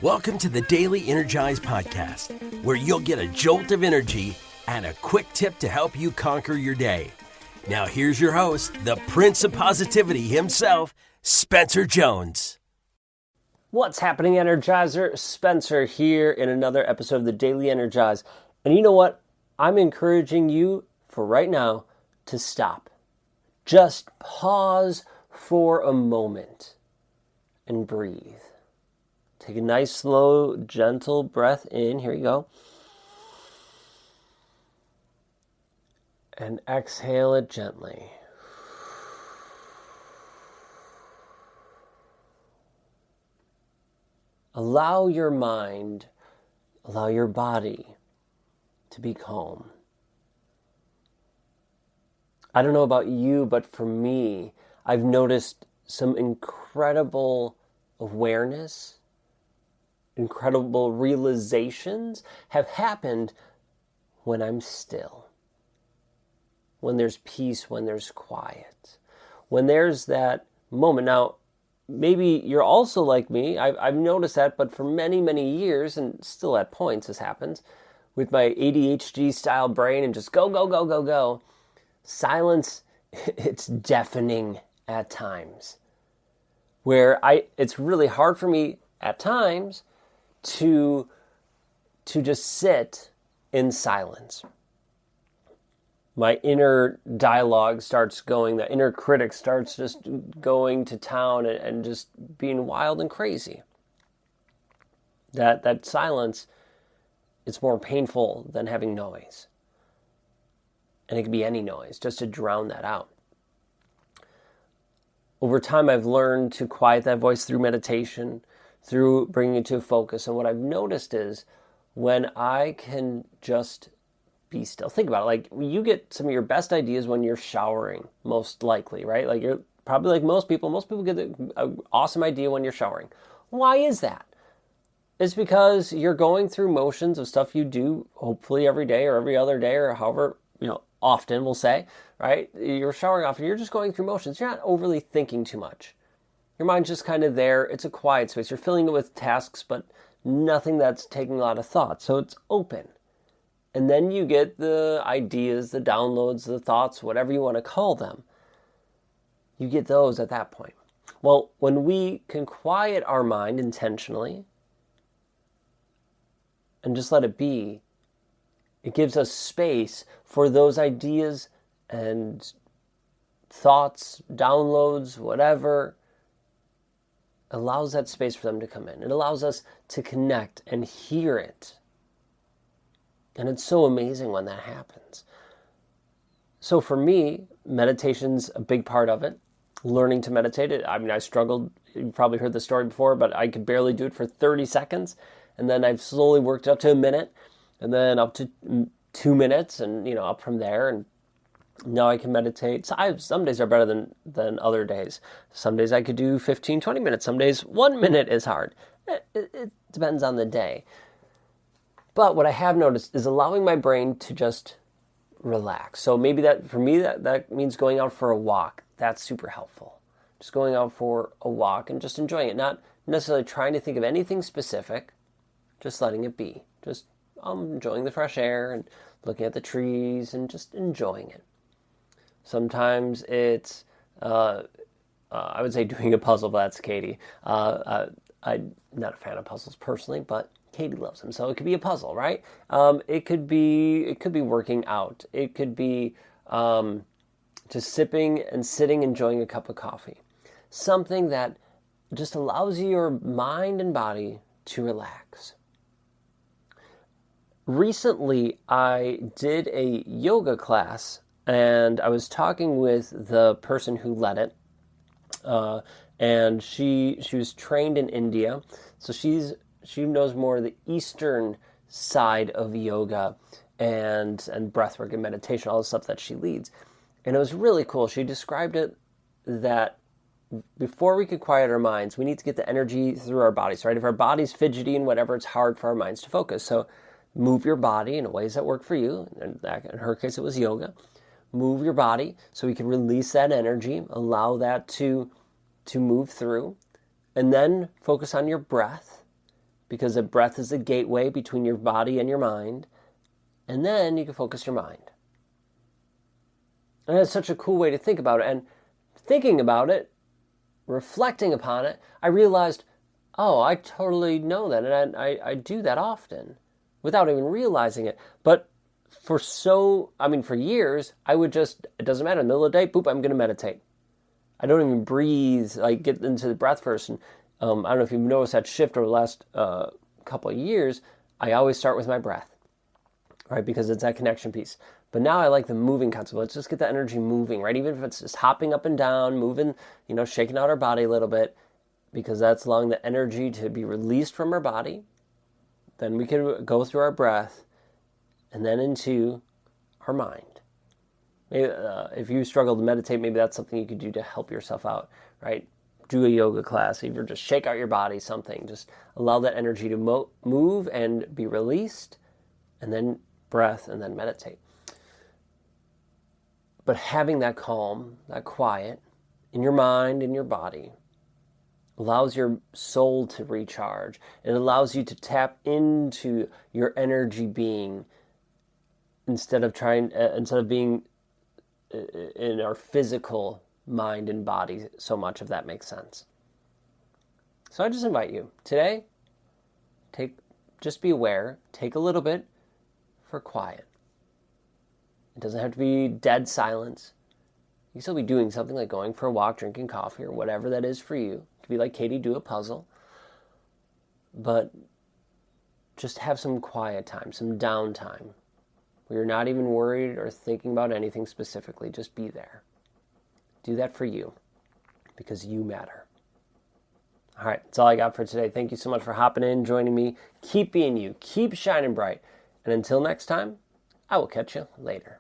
Welcome to the Daily Energize podcast, where you'll get a jolt of energy and a quick tip to help you conquer your day. Now here's your host, the Prince of Positivity himself, Spencer Jones. What's happening, Energizer? Spencer here in another episode of the Daily Energize. And you know what? I'm encouraging you for right now to stop. Just pause for a moment and breathe. Take a nice, slow, gentle breath in. Here you go. And exhale it gently. Allow your mind, allow your body to be calm. I don't know about you, but for me, I've noticed some incredible awareness, incredible realizations have happened when I'm still. When there's peace, when there's quiet. When there's that moment. Now, maybe you're also like me. I've noticed that, but for many, many years, and still at points this happens, with my ADHD-style brain and just go, silence, it's deafening at times. Where it's really hard for me at times to just sit in silence. My inner dialogue starts going, the inner critic starts just going to town and just being wild and crazy. That silence, it's more painful than having noise. And it can be any noise, just to drown that out. Over time, I've learned to quiet that voice through meditation, through bringing it to a focus. And what I've noticed is when I can just be still. Think about it. Like, you get some of your best ideas when you're showering, most likely, right? Like, you're probably like most people get an awesome idea when you're showering. Why is that? It's because you're going through motions of stuff you do, hopefully every day or every other day or however, often we'll say, right? You're showering often. You're just going through motions. You're not overly thinking too much. Your mind's just kind of there. It's a quiet space. You're filling it with tasks, but nothing that's taking a lot of thought. So it's open. And then you get the ideas, the downloads, the thoughts, whatever you want to call them. You get those at that point. Well, when we can quiet our mind intentionally and just let it be, it gives us space for those ideas and thoughts, downloads, whatever. Allows that space for them to come in. It allows us to connect and hear it. And it's so amazing when that happens. So for me, meditation's a big part of it. Learning to meditate. I struggled. You've probably heard the story before, but I could barely do it for 30 seconds. And then I've slowly worked up to a minute, and then up to 2 minutes, and up from there. And now I can meditate. So some days are better than other days. Some days I could do 15, 20 minutes. Some days 1 minute is hard. It depends on the day. But what I have noticed is allowing my brain to just relax. So maybe for me, that means going out for a walk. That's super helpful. Just going out for a walk and just enjoying it. Not necessarily trying to think of anything specific, just letting it be. Just enjoying the fresh air and looking at the trees and just enjoying it. Sometimes it's, I would say doing a puzzle, but that's Katie. I'm not a fan of puzzles personally, but Katie loves them, so it could be a puzzle, right? It could be working out. It could be just sipping and sitting, enjoying a cup of coffee. Something that just allows your mind and body to relax. Recently, I did a yoga class, and I was talking with the person who led it, and she was trained in India, so she knows more of the Eastern side of yoga and breathwork and meditation, all the stuff that she leads. And it was really cool. She described it that before we could quiet our minds, we need to get the energy through our bodies, right? If our body's fidgety and whatever, it's hard for our minds to focus. So move your body in ways that work for you. And in her case, it was yoga. Move your body so we can release that energy, allow that to move through, and then focus on your breath because the breath is the gateway between your body and your mind, and then you can focus your mind. And that's such a cool way to think about it. And thinking about it, reflecting upon it, I realized, oh, I totally know that, and I do that often without even realizing it. But for years, I would just, it doesn't matter, in the middle of the day, boop, I'm going to meditate. I don't even breathe, like get into the breath first. And I don't know if you've noticed that shift over the last couple of years. I always start with my breath, right? Because it's that connection piece. But now I like the moving concept. Let's just get the energy moving, right? Even if it's just hopping up and down, moving, shaking out our body a little bit, because that's allowing the energy to be released from our body. Then we can go through our breath and then into our mind. Maybe, if you struggle to meditate, maybe that's something you could do to help yourself out, right? Do a yoga class, either just shake out your body, something. Just allow that energy to move and be released, and then breath, and then meditate. But having that calm, that quiet, in your mind, in your body, allows your soul to recharge. It allows you to tap into your energy being instead of being in our physical mind and body so much, if that makes sense. So I just invite you today, just be aware, take a little bit for quiet. It doesn't have to be dead silence. You can still be doing something like going for a walk, drinking coffee, or whatever that is for you. It could be like Katie, do a puzzle. But just have some quiet time, some downtime, where you're not even worried or thinking about anything specifically. Just be there. Do that for you, because you matter. All right, that's all I got for today. Thank you so much for hopping in, joining me. Keep being you. Keep shining bright. And until next time, I will catch you later.